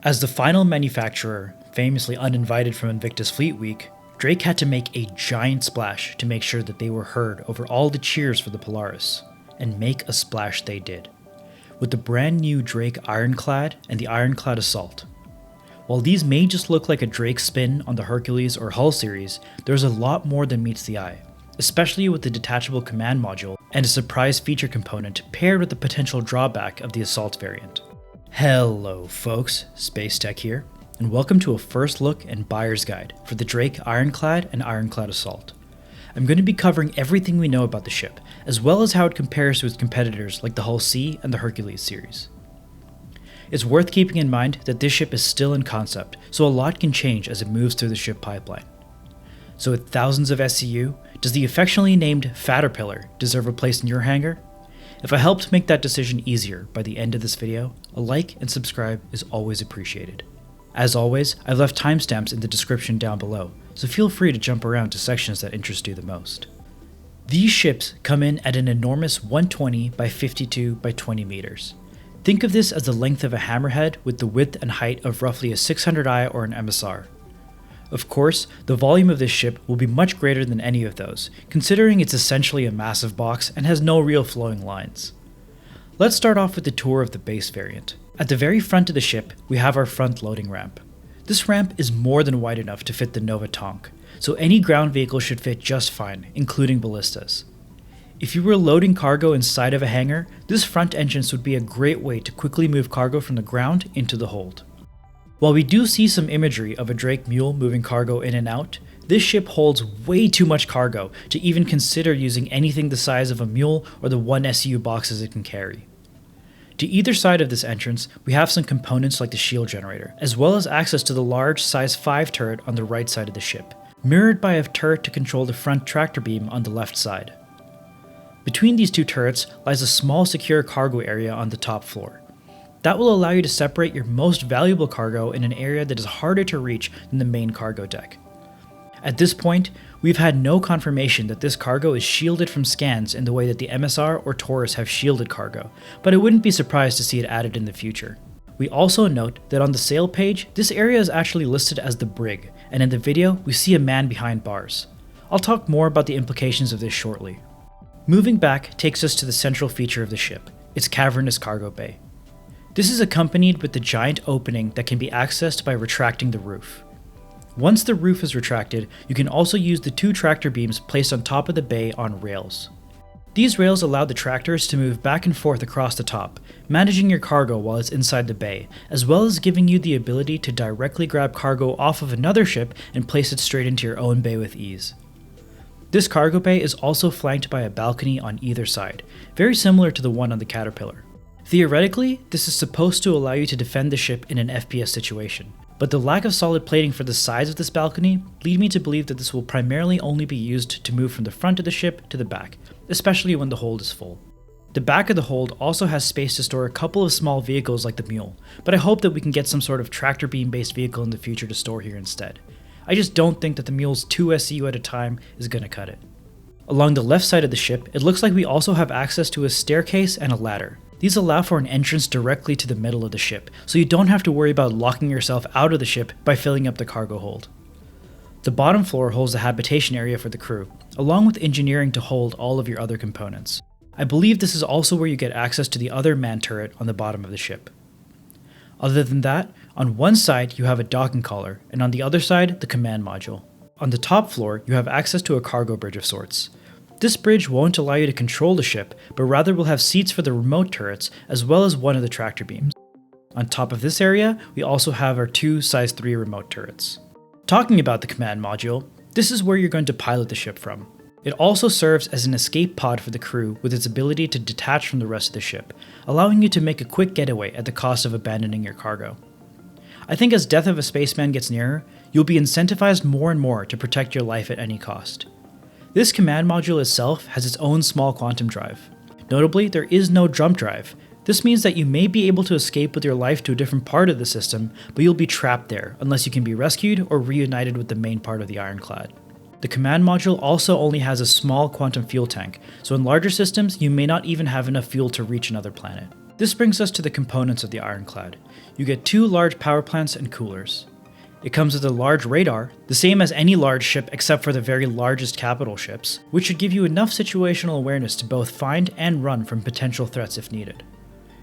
As the final manufacturer, famously uninvited from Invictus Fleet Week, Drake had to make a giant splash to make sure that they were heard over all the cheers for the Polaris, and make a splash they did, with the brand new Drake Ironclad and the Ironclad Assault. While these may just look like a Drake spin on the Hercules or Hull series, there's a lot more than meets the eye, especially with the detachable command module and a surprise feature component paired with the potential drawback of the Assault variant. Hello folks, Space Tech here, and welcome to a first look and buyer's guide for the Drake Ironclad and Ironclad Assault. I'm going to be covering everything we know about the ship, as well as how it compares to its competitors like the Hull C and the Hercules series. It's worth keeping in mind that this ship is still in concept, so a lot can change as it moves through the ship pipeline. So with thousands of SCU, does the affectionately named Fatterpillar deserve a place in your hangar? If I helped make that decision easier by the end of this video, a like and subscribe is always appreciated. As always, I've left timestamps in the description down below, so feel free to jump around to sections that interest you the most. These ships come in at an enormous 120 by 52 by 20 meters. Think of this as the length of a hammerhead with the width and height of roughly a 600i or an MSR. Of course, the volume of this ship will be much greater than any of those, considering it's essentially a massive box and has no real flowing lines. Let's start off with the tour of the base variant. At the very front of the ship, we have our front loading ramp. This ramp is more than wide enough to fit the Nova Tonk, so any ground vehicle should fit just fine, including ballistas. If you were loading cargo inside of a hangar, this front entrance would be a great way to quickly move cargo from the ground into the hold. While we do see some imagery of a Drake mule moving cargo in and out, this ship holds way too much cargo to even consider using anything the size of a mule or the one SCU boxes it can carry. To either side of this entrance, we have some components like the shield generator, as well as access to the large size 5 turret on the right side of the ship, mirrored by a turret to control the front tractor beam on the left side. Between these two turrets lies a small secure cargo area on the top floor. That will allow you to separate your most valuable cargo in an area that is harder to reach than the main cargo deck. At this point, we've had no confirmation that this cargo is shielded from scans in the way that the MSR or Taurus have shielded cargo, but I wouldn't be surprised to see it added in the future. We also note that on the sale page, this area is actually listed as the brig, and in the video, we see a man behind bars. I'll talk more about the implications of this shortly. Moving back takes us to the central feature of the ship, its cavernous cargo bay. This is accompanied with the giant opening that can be accessed by retracting the roof. Once the roof is retracted, you can also use the 2 tractor beams placed on top of the bay on rails. These rails allow the tractors to move back and forth across the top, managing your cargo while it's inside the bay, as well as giving you the ability to directly grab cargo off of another ship and place it straight into your own bay with ease. This cargo bay is also flanked by a balcony on either side, very similar to the one on the Caterpillar. Theoretically, this is supposed to allow you to defend the ship in an FPS situation, but the lack of solid plating for the sides of this balcony lead me to believe that this will primarily only be used to move from the front of the ship to the back, especially when the hold is full. The back of the hold also has space to store a couple of small vehicles like the mule, but I hope that we can get some sort of tractor beam based vehicle in the future to store here instead. I just don't think that the mule's 2 SCU at a time is going to cut it. Along the left side of the ship, it looks like we also have access to a staircase and a ladder. These allow for an entrance directly to the middle of the ship, so you don't have to worry about locking yourself out of the ship by filling up the cargo hold. The bottom floor holds the habitation area for the crew, along with engineering to hold all of your other components. I believe this is also where you get access to the other man turret on the bottom of the ship. Other than that, on one side you have a docking collar, and on the other side, the command module. On the top floor, you have access to a cargo bridge of sorts. This bridge won't allow you to control the ship, but rather will have seats for the remote turrets, as well as one of the tractor beams. On top of this area, we also have our 2 size 3 remote turrets. Talking about the command module, this is where you're going to pilot the ship from. It also serves as an escape pod for the crew with its ability to detach from the rest of the ship, allowing you to make a quick getaway at the cost of abandoning your cargo. I think as death of a spaceman gets nearer, you'll be incentivized more and more to protect your life at any cost. This command module itself has its own small quantum drive. Notably, there is no jump drive. This means that you may be able to escape with your life to a different part of the system, but you'll be trapped there unless you can be rescued or reunited with the main part of the Ironclad. The command module also only has a small quantum fuel tank, so in larger systems you may not even have enough fuel to reach another planet. This brings us to the components of the Ironclad. You get 2 large power plants and coolers. It comes with a large radar, the same as any large ship except for the very largest capital ships, which should give you enough situational awareness to both find and run from potential threats if needed.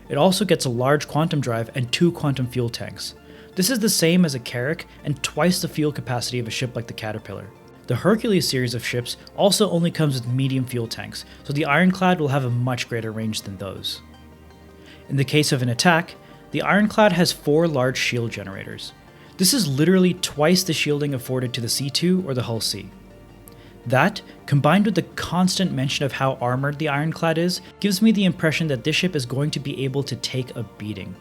It also gets a large quantum drive and 2 quantum fuel tanks. This is the same as a Carrack and twice the fuel capacity of a ship like the Caterpillar. The Hercules series of ships also only comes with medium fuel tanks, so the Ironclad will have a much greater range than those. In the case of an attack, the Ironclad has 4 large shield generators. This is literally twice the shielding afforded to the C2 or the Hull C. That, combined with the constant mention of how armored the Ironclad is, gives me the impression that this ship is going to be able to take a beating.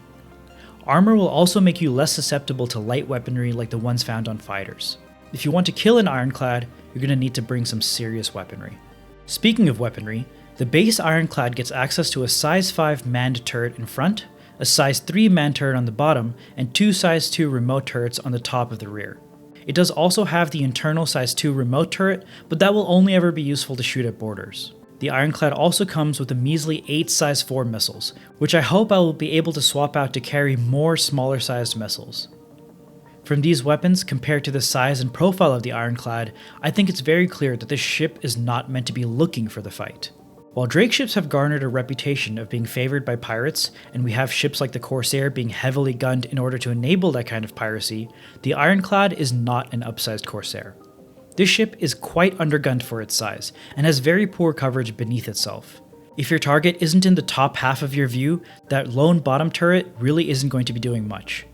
Armor will also make you less susceptible to light weaponry like the ones found on fighters. If you want to kill an Ironclad, you're going to need to bring some serious weaponry. Speaking of weaponry, the base Ironclad gets access to a size 5 manned turret in front, a size 3 manned turret on the bottom, and 2 size 2 remote turrets on the top of the rear. It does also have the internal size 2 remote turret, but that will only ever be useful to shoot at borders. The Ironclad also comes with a measly 8 size 4 missiles, which I hope I will be able to swap out to carry more smaller sized missiles. From these weapons, compared to the size and profile of the Ironclad, I think it's very clear that this ship is not meant to be looking for the fight. While Drake ships have garnered a reputation of being favored by pirates, and we have ships like the Corsair being heavily gunned in order to enable that kind of piracy, the Ironclad is not an upsized Corsair. This ship is quite undergunned for its size, and has very poor coverage beneath itself. If your target isn't in the top half of your view, that lone bottom turret really isn't going to be doing much.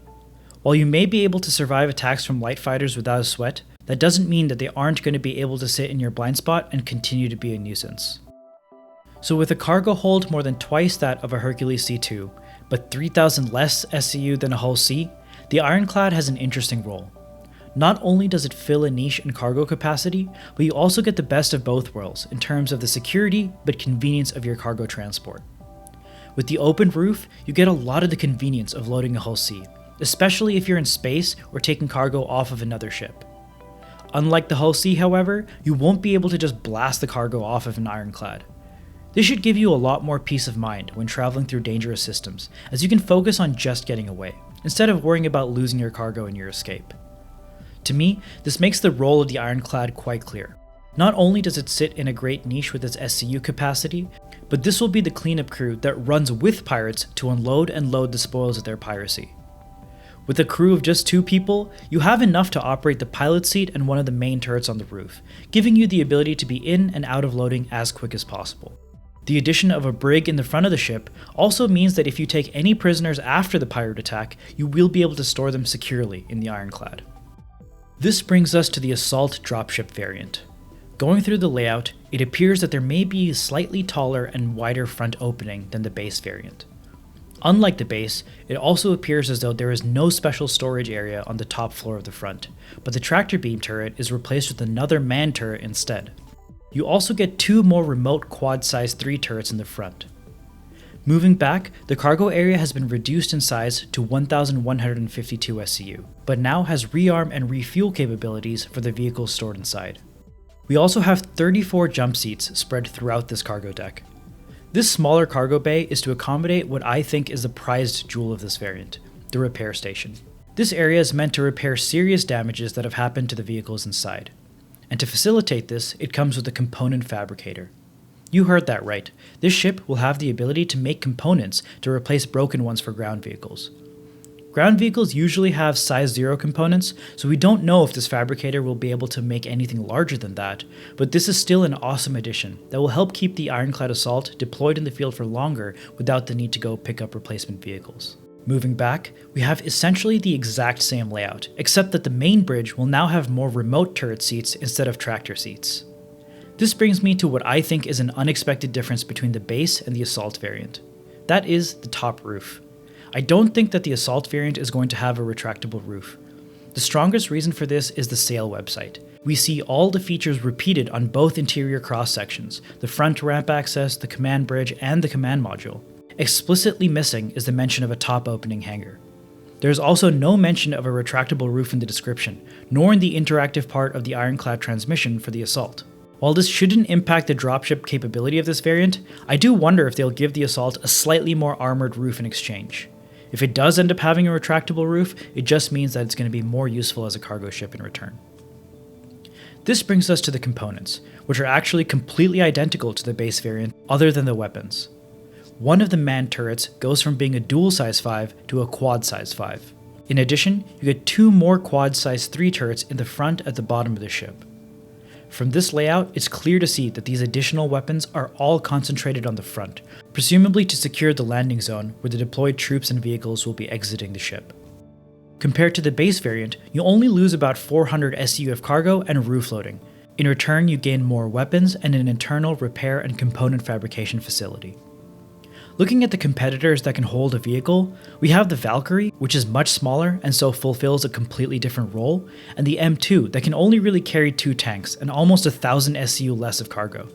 While you may be able to survive attacks from light fighters without a sweat, that doesn't mean that they aren't going to be able to sit in your blind spot and continue to be a nuisance. So with a cargo hold more than twice that of a Hercules C2, but 3,000 less SCU than a Hull C, the Ironclad has an interesting role. Not only does it fill a niche in cargo capacity, but you also get the best of both worlds in terms of the security but convenience of your cargo transport. With the open roof, you get a lot of the convenience of loading a Hull C, especially if you're in space or taking cargo off of another ship. Unlike the Hull C, however, you won't be able to just blast the cargo off of an Ironclad. This should give you a lot more peace of mind when traveling through dangerous systems, as you can focus on just getting away, instead of worrying about losing your cargo in your escape. To me, this makes the role of the Ironclad quite clear. Not only does it sit in a great niche with its SCU capacity, but this will be the cleanup crew that runs with pirates to unload and load the spoils of their piracy. With a crew of just 2 people, you have enough to operate the pilot seat and one of the main turrets on the roof, giving you the ability to be in and out of loading as quick as possible. The addition of a brig in the front of the ship also means that if you take any prisoners after the pirate attack, you will be able to store them securely in the Ironclad. This brings us to the Assault Dropship variant. Going through the layout, it appears that there may be a slightly taller and wider front opening than the base variant. Unlike the base, it also appears as though there is no special storage area on the top floor of the front, but the tractor beam turret is replaced with another manned turret instead. You also get 2 more remote quad-size 3 turrets in the front. Moving back, the cargo area has been reduced in size to 1,152 SCU, but now has rearm and refuel capabilities for the vehicles stored inside. We also have 34 jump seats spread throughout this cargo deck. This smaller cargo bay is to accommodate what I think is the prized jewel of this variant, the repair station. This area is meant to repair serious damages that have happened to the vehicles inside. And to facilitate this, it comes with a component fabricator. You heard that right. This ship will have the ability to make components to replace broken ones for ground vehicles. Ground vehicles usually have size 0 components, so we don't know if this fabricator will be able to make anything larger than that, but this is still an awesome addition that will help keep the Ironclad Assault deployed in the field for longer without the need to go pick up replacement vehicles. Moving back, we have essentially the exact same layout, except that the main bridge will now have more remote turret seats instead of tractor seats. This brings me to what I think is an unexpected difference between the base and the Assault variant. That is the top roof. I don't think that the Assault variant is going to have a retractable roof. The strongest reason for this is the Sail website. We see all the features repeated on both interior cross sections, the front ramp access, the command bridge, and the command module. Explicitly missing is the mention of a top opening hangar. There is also no mention of a retractable roof in the description, nor in the interactive part of the Ironclad transmission for the Assault. While this shouldn't impact the dropship capability of this variant, I do wonder if they'll give the Assault a slightly more armored roof in exchange. If it does end up having a retractable roof, it just means that it's going to be more useful as a cargo ship in return. This brings us to the components, which are actually completely identical to the base variant other than the weapons. One of the manned turrets goes from being a dual size 5 to a quad size 5. In addition, you get 2 more quad size 3 turrets in the front at the bottom of the ship. From this layout, it's clear to see that these additional weapons are all concentrated on the front, presumably to secure the landing zone where the deployed troops and vehicles will be exiting the ship. Compared to the base variant, you only lose about 400 SCU of cargo and roof loading. In return, you gain more weapons and an internal repair and component fabrication facility. Looking at the competitors that can hold a vehicle, we have the Valkyrie, which is much smaller and so fulfills a completely different role, and the M2 that can only really carry 2 tanks and almost 1,000 SCU less of cargo.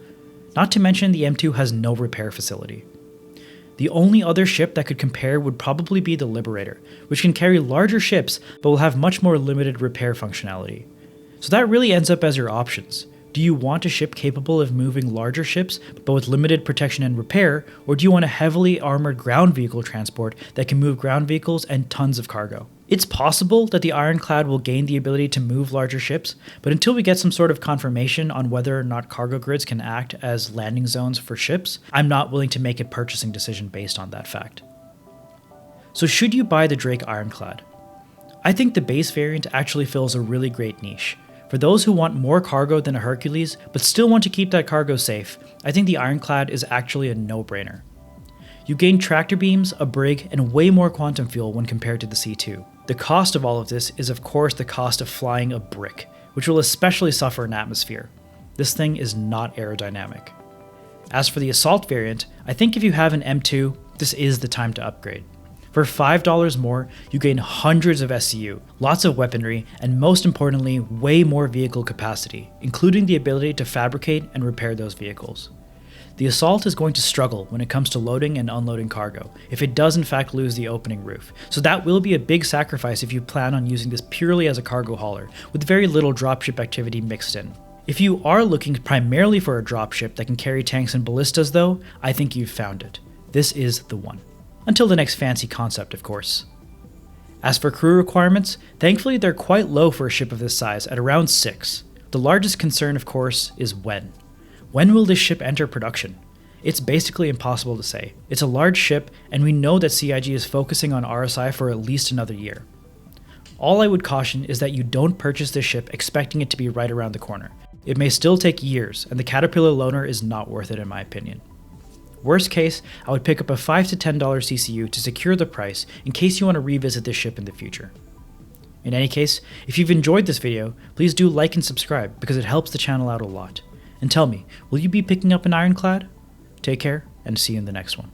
Not to mention the M2 has no repair facility. The only other ship that could compare would probably be the Liberator, which can carry larger ships but will have much more limited repair functionality. So that really ends up as your options. Do you want a ship capable of moving larger ships but with limited protection and repair, or do you want a heavily armored ground vehicle transport that can move ground vehicles and tons of cargo? It's possible that the Ironclad will gain the ability to move larger ships, but until we get some sort of confirmation on whether or not cargo grids can act as landing zones for ships, I'm not willing to make a purchasing decision based on that fact. So should you buy the Drake Ironclad? I think the base variant actually fills a really great niche. For those who want more cargo than a Hercules, but still want to keep that cargo safe, I think the Ironclad is actually a no-brainer. You gain tractor beams, a brig, and way more quantum fuel when compared to the C2. The cost of all of this is of course the cost of flying a brick, which will especially suffer in atmosphere. This thing is not aerodynamic. As for the Assault variant, I think if you have an M2, this is the time to upgrade. For $5 more, you gain hundreds of SCU, lots of weaponry, and most importantly, way more vehicle capacity, including the ability to fabricate and repair those vehicles. The Assault is going to struggle when it comes to loading and unloading cargo, if it does in fact lose the opening roof, so that will be a big sacrifice if you plan on using this purely as a cargo hauler, with very little dropship activity mixed in. If you are looking primarily for a dropship that can carry tanks and ballistas though, I think you've found it. This is the one. Until the next fancy concept, of course. As for crew requirements, thankfully they're quite low for a ship of this size, at around 6. The largest concern, of course, is when. When will this ship enter production? It's basically impossible to say. It's a large ship, and we know that CIG is focusing on RSI for at least another year. All I would caution is that you don't purchase this ship expecting it to be right around the corner. It may still take years, and the Caterpillar loaner is not worth it in my opinion. Worst case, I would pick up a $5 to $10 CCU to secure the price in case you want to revisit this ship in the future. In any case, if you've enjoyed this video, please do like and subscribe because it helps the channel out a lot. And tell me, will you be picking up an Ironclad? Take care, and see you in the next one.